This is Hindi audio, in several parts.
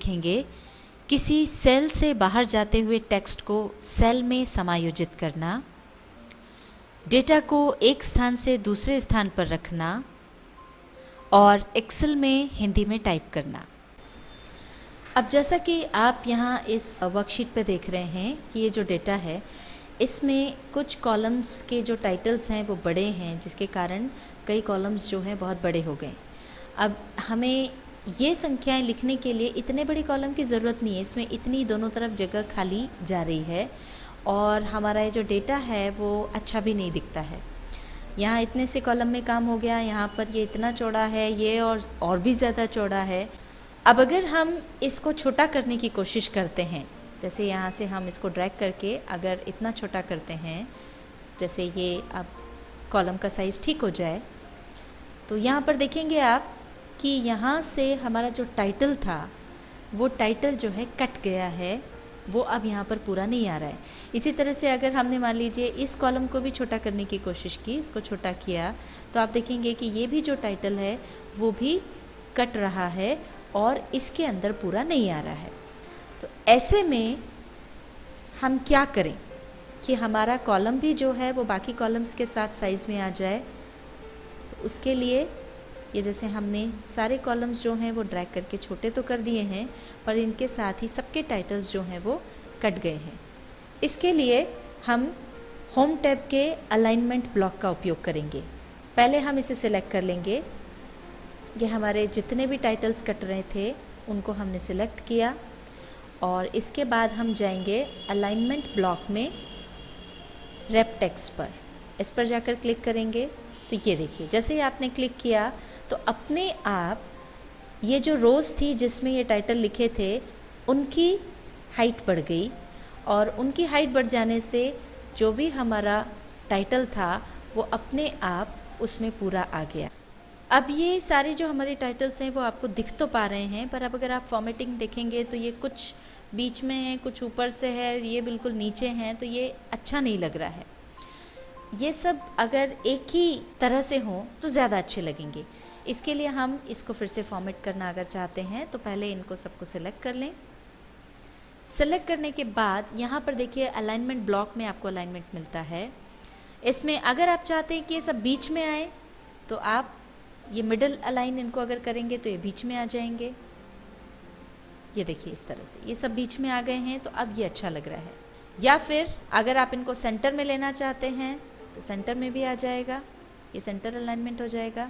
सीखेंगे किसी सेल से बाहर जाते हुए टेक्स्ट को सेल में समायोजित करना, डेटा को एक स्थान से दूसरे स्थान पर रखना और एक्सेल में हिंदी में टाइप करना। अब जैसा कि आप यहाँ इस वर्कशीट पे देख रहे हैं कि ये जो डेटा है इसमें कुछ कॉलम्स के जो टाइटल्स हैं वो बड़े हैं, जिसके कारण कई कॉलम्स जो हैं बहुत बड़े हो गए। अब हमें ये संख्याएं लिखने के लिए इतने बड़ी कॉलम की ज़रूरत नहीं है, इसमें इतनी दोनों तरफ जगह खाली जा रही है और हमारा ये जो डेटा है वो अच्छा भी नहीं दिखता है। यहाँ इतने से कॉलम में काम हो गया, यहाँ पर ये इतना चौड़ा है, ये और भी ज़्यादा चौड़ा है। अब अगर हम इसको छोटा करने की कोशिश करते हैं, जैसे यहाँ से हम इसको ड्रैग करके अगर इतना छोटा करते हैं, जैसे ये अब कॉलम का साइज़ ठीक हो जाए, तो यहाँ पर देखेंगे आप कि यहाँ से हमारा जो टाइटल था वो टाइटल जो है कट गया है, वो अब यहाँ पर पूरा नहीं आ रहा है। इसी तरह से अगर हमने मान लीजिए इस कॉलम को भी छोटा करने की कोशिश की, इसको छोटा किया, तो आप देखेंगे कि ये भी जो टाइटल है वो भी कट रहा है और इसके अंदर पूरा नहीं आ रहा है। तो ऐसे में हम क्या करें कि हमारा कॉलम भी जो है वो बाकी कॉलम्स के साथ साइज़ में आ जाए। तो उसके लिए ये जैसे हमने सारे कॉलम्स जो हैं वो ड्रैग करके छोटे तो कर दिए हैं, पर इनके साथ ही सबके टाइटल्स जो हैं वो कट गए हैं। इसके लिए हम होम टैब के अलाइनमेंट ब्लॉक का उपयोग करेंगे। पहले हम इसे सिलेक्ट कर लेंगे। ये हमारे जितने भी टाइटल्स कट रहे थे उनको हमने सिलेक्ट किया और इसके बाद हम जाएंगे अलाइनमेंट ब्लॉक में रैप टेक्स्ट पर। इस पर जाकर क्लिक करेंगे तो ये देखिए, जैसे ही आपने क्लिक किया तो अपने आप ये जो रोज़ थी जिसमें ये टाइटल लिखे थे उनकी हाइट बढ़ गई और उनकी हाइट बढ़ जाने से जो भी हमारा टाइटल था वो अपने आप उसमें पूरा आ गया। अब ये सारे जो हमारे टाइटल्स हैं वो आपको दिख तो पा रहे हैं, पर अब अगर आप फॉर्मेटिंग देखेंगे तो ये कुछ बीच में है, कुछ ऊपर से है, ये बिल्कुल नीचे हैं, तो ये अच्छा नहीं लग रहा है। ये सब अगर एक ही तरह से हों तो ज़्यादा अच्छे लगेंगे। इसके लिए हम इसको फिर से फॉर्मेट करना अगर चाहते हैं तो पहले इनको सबको सिलेक्ट कर लें। सिलेक्ट करने के बाद यहाँ पर देखिए अलाइनमेंट ब्लॉक में आपको अलाइनमेंट मिलता है। इसमें अगर आप चाहते हैं कि ये सब बीच में आए तो आप ये मिडल अलाइन इनको अगर करेंगे तो ये बीच में आ जाएंगे। ये देखिए इस तरह से ये सब बीच में आ गए हैं, तो अब ये अच्छा लग रहा है। या फिर अगर आप इनको सेंटर में लेना चाहते हैं तो सेंटर में भी आ जाएगा, ये सेंटर अलाइनमेंट हो जाएगा।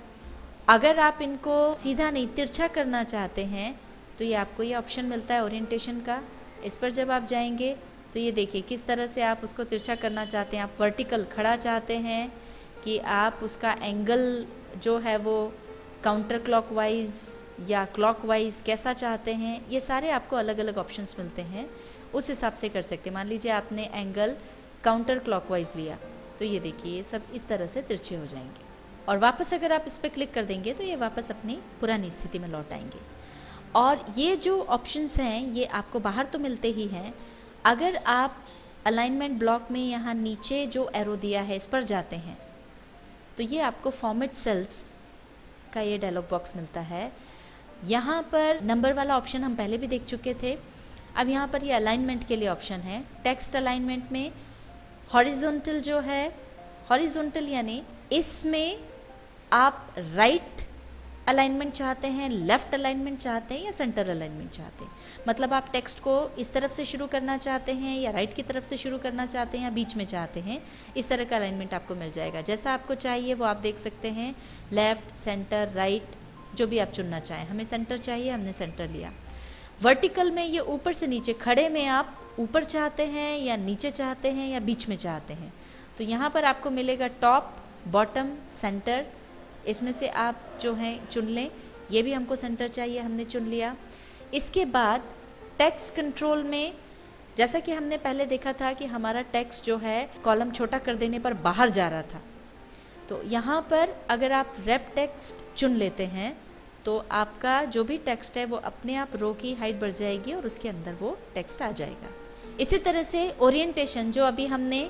अगर आप इनको सीधा नहीं तिरछा करना चाहते हैं तो ये आपको ये ऑप्शन मिलता है ओरिएंटेशन का। इस पर जब आप जाएंगे तो ये देखिए किस तरह से आप उसको तिरछा करना चाहते हैं। आप वर्टिकल खड़ा चाहते हैं कि आप उसका एंगल जो है वो काउंटर क्लॉकवाइज या क्लॉकवाइज कैसा चाहते हैं, ये सारे आपको अलग अलग ऑप्शंस मिलते हैं, उस हिसाब से कर सकते हैं। मान लीजिए आपने एंगल काउंटर क्लॉकवाइज लिया तो ये देखिए ये सब इस तरह से तिरछे हो जाएंगे और वापस अगर आप इस पर क्लिक कर देंगे तो ये वापस अपनी पुरानी स्थिति में लौट आएंगे। और ये जो ऑप्शंस हैं ये आपको बाहर तो मिलते ही हैं। अगर आप अलाइनमेंट ब्लॉक में यहाँ नीचे जो एरो दिया है इस पर जाते हैं तो ये आपको फॉर्मेट सेल्स का ये डायलॉग बॉक्स मिलता है। यहाँ पर नंबर वाला ऑप्शन हम पहले भी देख चुके थे। अब यहाँ पर ये अलाइनमेंट के लिए ऑप्शन है। टेक्स्ट अलाइनमेंट में हॉरिजॉन्टल जो है, हॉरिजॉन्टल यानी इसमें आप राइट अलाइनमेंट चाहते हैं, लेफ़्ट अलाइनमेंट चाहते हैं या सेंटर अलाइनमेंट चाहते हैं। मतलब आप टेक्स्ट को इस तरफ से शुरू करना चाहते हैं या राइट की तरफ से शुरू करना चाहते हैं या बीच में चाहते हैं, इस तरह का अलाइनमेंट आपको मिल जाएगा। जैसा आपको चाहिए वो आप देख सकते हैं, लेफ़्ट, सेंटर, राइट, जो भी आप चुनना चाहें। हमें सेंटर चाहिए, हमने सेंटर लिया। वर्टिकल में ये ऊपर से नीचे, खड़े में आप ऊपर चाहते हैं या नीचे चाहते हैं या बीच में चाहते हैं। तो यहाँ पर आपको मिलेगा टॉप, बॉटम, सेंटर, इसमें से आप जो है चुन लें। ये भी हमको सेंटर चाहिए, हमने चुन लिया। इसके बाद टेक्स्ट कंट्रोल में जैसा कि हमने पहले देखा था कि हमारा टेक्स्ट जो है कॉलम छोटा कर देने पर बाहर जा रहा था, तो यहाँ पर अगर आप रैप टेक्स्ट चुन लेते हैं तो आपका जो भी टेक्स्ट है वो अपने आप रो की हाइट बढ़ जाएगी और उसके अंदर वो टेक्स्ट आ जाएगा। इसी तरह से ओरिएंटेशन जो अभी हमने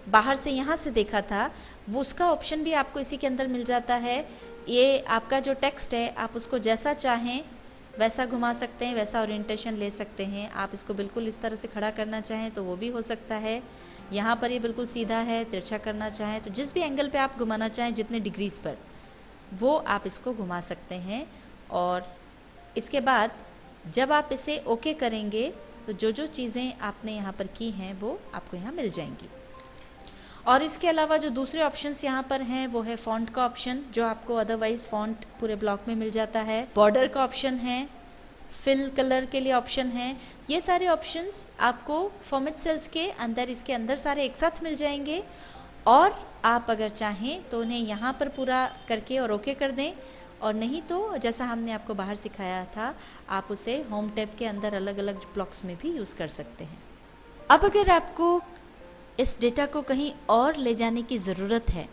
बाहर से यहाँ से देखा था वो उसका ऑप्शन भी आपको इसी के अंदर मिल जाता है। ये आपका जो टेक्स्ट है आप उसको जैसा चाहें वैसा घुमा सकते हैं, वैसा ओरिएंटेशन ले सकते हैं। आप इसको बिल्कुल इस तरह से खड़ा करना चाहें तो वो भी हो सकता है। यहाँ पर ये बिल्कुल सीधा है, तिरछा करना चाहें तो जिस भी एंगल पे आप घुमाना चाहें, जितने डिग्रीज पर, वो आप इसको घुमा सकते हैं। और इसके बाद जब आप इसे ओके करेंगे तो जो जो चीज़ें आपने यहाँ पर की हैं वो आपको यहाँ मिल जाएंगी। और इसके अलावा जो दूसरे ऑप्शंस यहाँ पर हैं वो है फ़ॉन्ट का ऑप्शन, जो आपको अदरवाइज़ फ़ॉन्ट पूरे ब्लॉक में मिल जाता है। बॉर्डर का ऑप्शन है, फिल कलर के लिए ऑप्शन है। ये सारे ऑप्शंस आपको फॉर्मेट सेल्स के अंदर, इसके अंदर सारे एक साथ मिल जाएंगे। और आप अगर चाहें तो उन्हें यहाँ पर पूरा करके और ओके कर दें, और नहीं तो जैसा हमने आपको बाहर सिखाया था, आप उसे होम टैब के अंदर अलग अलग ब्लॉक्स में भी यूज़ कर सकते हैं। अब अगर आपको इस डेटा को कहीं और ले जाने की ज़रूरत है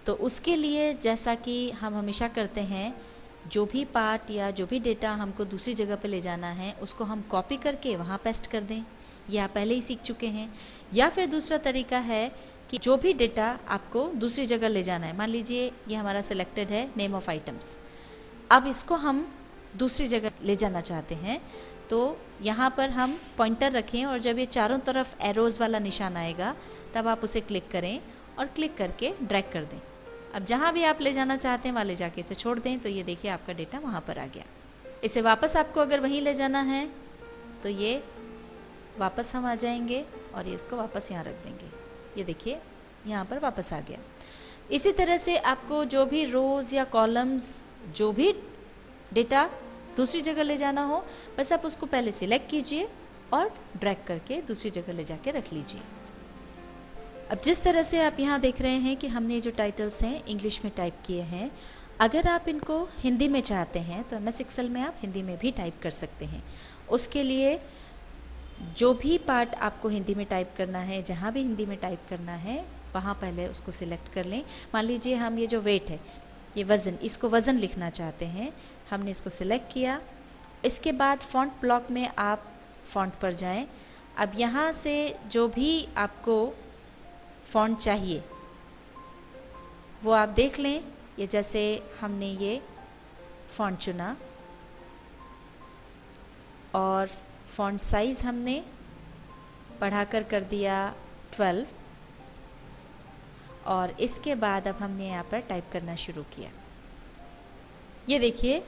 तो उसके लिए, जैसा कि हम हमेशा करते हैं, जो भी पार्ट या जो भी डेटा हमको दूसरी जगह पे ले जाना है उसको हम कॉपी करके वहाँ पेस्ट कर दें। ये आप पहले ही सीख चुके हैं। या फिर दूसरा तरीका है कि जो भी डेटा आपको दूसरी जगह ले जाना है, मान लीजिए ये हमारा सिलेक्टेड है नेम ऑफ आइटम्स, अब इसको हम दूसरी जगह ले जाना चाहते हैं तो यहाँ पर हम पॉइंटर रखें और जब ये चारों तरफ एरोज़ वाला निशान आएगा तब आप उसे क्लिक करें और क्लिक करके ड्रैग कर दें। अब जहाँ भी आप ले जाना चाहते हैं वहाँ ले जाके इसे छोड़ दें तो ये देखिए आपका डेटा वहाँ पर आ गया। इसे वापस आपको अगर वहीं ले जाना है तो ये वापस हम आ जाएंगे और ये इसको वापस यहाँ रख देंगे। ये देखिए यहाँ पर वापस आ गया। इसी तरह से आपको जो भी रोज़ या कॉलम्स, जो भी डेटा दूसरी जगह ले जाना हो, बस आप उसको पहले सिलेक्ट कीजिए और ड्रैग करके दूसरी जगह ले जाके रख लीजिए। अब जिस तरह से आप यहाँ देख रहे हैं कि हमने जो टाइटल्स हैं इंग्लिश में टाइप किए हैं, अगर आप इनको हिंदी में चाहते हैं तो MS एक्सेल में आप हिंदी में भी टाइप कर सकते हैं। उसके लिए जो भी पार्ट आपको हिंदी में टाइप करना है, जहाँ भी हिंदी में टाइप करना है, वहाँ पहले उसको सिलेक्ट कर लें। मान लीजिए हम ये जो वेट है, ये वज़न, इसको वज़न लिखना चाहते हैं, हमने इसको सिलेक्ट किया। इसके बाद फ़ॉन्ट ब्लॉक में आप फ़ॉन्ट पर जाएं। अब यहाँ से जो भी आपको फ़ॉन्ट चाहिए वो आप देख लें। ये जैसे हमने ये फ़ॉन्ट चुना और फ़ॉन्ट साइज़ हमने बढ़ाकर कर दिया 12, और इसके बाद अब हमने यहाँ पर टाइप करना शुरू किया। ये देखिए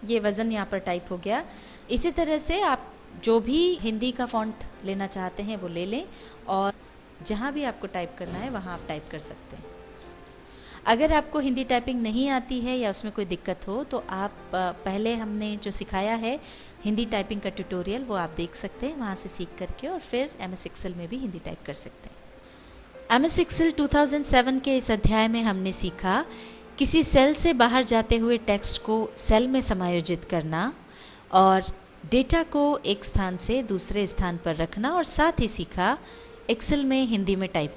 ये वज़न यहाँ पर टाइप हो गया। इसी तरह से आप जो भी हिंदी का फ़ॉन्ट लेना चाहते हैं वो ले लें और जहाँ भी आपको टाइप करना है वहाँ आप टाइप कर सकते हैं। अगर आपको हिंदी टाइपिंग नहीं आती है या उसमें कोई दिक्कत हो तो आप पहले हमने जो सिखाया है हिंदी टाइपिंग का ट्यूटोरियल, वो आप देख सकते हैं, वहाँ से सीख करके और फिर MS एक्सेल में भी हिंदी टाइप कर सकते हैं। MS एक्सेल 2007 के इस अध्याय में हमने सीखा किसी सेल से बाहर जाते हुए टेक्स्ट को सेल में समायोजित करना और डेटा को एक स्थान से दूसरे स्थान पर रखना, और साथ ही सीखा एक्सेल में हिंदी में टाइप